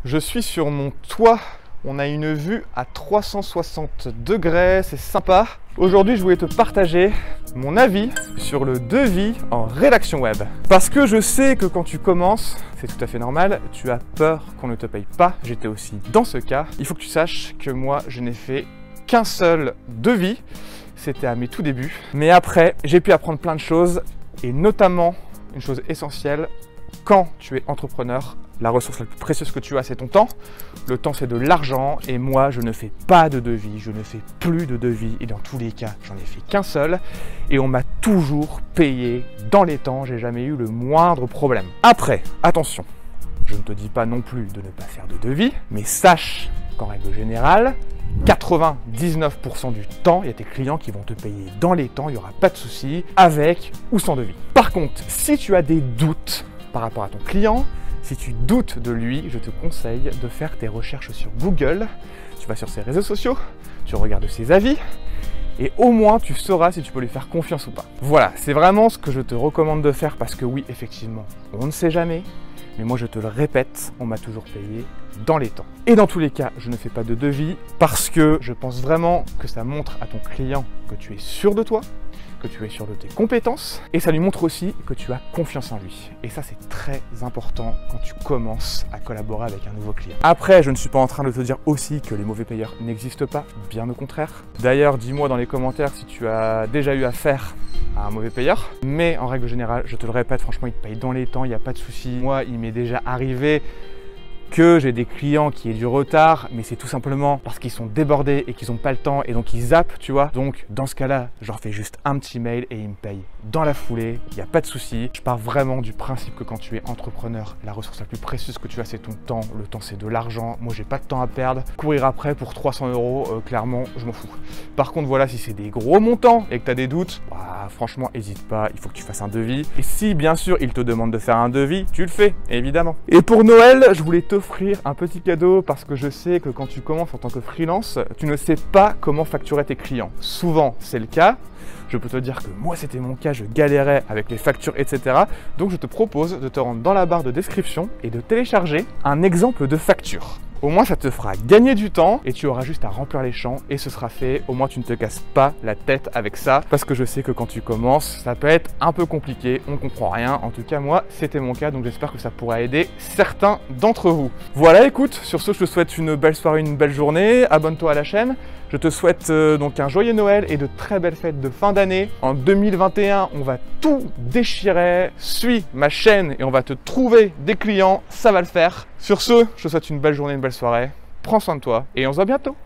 Je suis sur mon toit. On a une vue à 360 degrés, c'est sympa. Aujourd'hui, je voulais te partager mon avis sur le devis en rédaction web. Parce que je sais que quand tu commences, c'est tout à fait normal, tu as peur qu'on ne te paye pas. J'étais aussi dans ce cas. Il faut que tu saches que moi, je n'ai fait qu'un seul devis. C'était à mes tout débuts. Mais après, j'ai pu apprendre plein de choses et notamment une chose essentielle. Quand tu es entrepreneur, la ressource la plus précieuse que tu as, c'est ton temps. Le temps, c'est de l'argent. Et moi, je ne fais pas de devis. Je ne fais plus de devis. Et dans tous les cas, j'en ai fait qu'un seul. Et on m'a toujours payé dans les temps. J'ai jamais eu le moindre problème. Après, attention. Je ne te dis pas non plus de ne pas faire de devis. Mais sache qu'en règle générale, 99% du temps, il y a tes clients qui vont te payer dans les temps. Il n'y aura pas de souci avec ou sans devis. Par contre, si tu as des doutes par rapport à ton client, si tu doutes de lui, je te conseille de faire tes recherches sur Google. Tu vas sur ses réseaux sociaux, tu regardes ses avis et au moins tu sauras si tu peux lui faire confiance ou pas. Voilà, c'est vraiment ce que je te recommande de faire parce que oui, effectivement, on ne sait jamais. Mais moi, je te le répète, on m'a toujours payé dans les temps. Et dans tous les cas, je ne fais pas de devis parce que je pense vraiment que ça montre à ton client que tu es sûr de toi, que tu es sûr de tes compétences et ça lui montre aussi que tu as confiance en lui. Et ça, c'est très important quand tu commences à collaborer avec un nouveau client. Après, je ne suis pas en train de te dire aussi que les mauvais payeurs n'existent pas, bien au contraire. D'ailleurs, dis-moi dans les commentaires si tu as déjà eu affaire à un mauvais payeur. Mais en règle générale, je te le répète, franchement, il te paye dans les temps, il n'y a pas de souci. Moi, il m'est déjà arrivé que j'ai des clients qui aient du retard, mais c'est tout simplement parce qu'ils sont débordés et qu'ils n'ont pas le temps et donc ils zappent, tu vois. Donc dans ce cas-là, je leur fais juste un petit mail et ils me payent dans la foulée, il n'y a pas de souci. Je pars vraiment du principe que quand tu es entrepreneur, la ressource la plus précieuse que tu as, c'est ton temps. Le temps, c'est de l'argent. Moi, j'ai pas de temps à perdre. Courir après pour 300 €, clairement, je m'en fous. Par contre, voilà, si c'est des gros montants et que tu as des doutes, bah, franchement, n'hésite pas, il faut que tu fasses un devis. Et si, bien sûr, il te demande de faire un devis, tu le fais, évidemment. Et pour Noël, je voulais t'offrir un petit cadeau parce que je sais que quand tu commences en tant que freelance, tu ne sais pas comment facturer tes clients. Souvent, c'est le cas. Je peux te dire que moi, c'était mon cas, je galérais avec les factures, etc. Donc, je te propose de te rendre dans la barre de description et de télécharger un exemple de facture. Au moins, ça te fera gagner du temps et tu auras juste à remplir les champs et ce sera fait. Au moins, tu ne te casses pas la tête avec ça parce que je sais que quand tu commences, ça peut être un peu compliqué, on ne comprend rien. En tout cas, moi, c'était mon cas, donc j'espère que ça pourra aider certains d'entre vous. Voilà, écoute, sur ce, je te souhaite une belle soirée, une belle journée. Abonne-toi à la chaîne. Je te souhaite donc un joyeux Noël et de très belles fêtes de fin d'année. En 2021, on va tout déchirer. Suis ma chaîne et on va te trouver des clients. Ça va le faire. Sur ce, je te souhaite une belle journée, une belle soirée. Prends soin de toi et on se voit bientôt.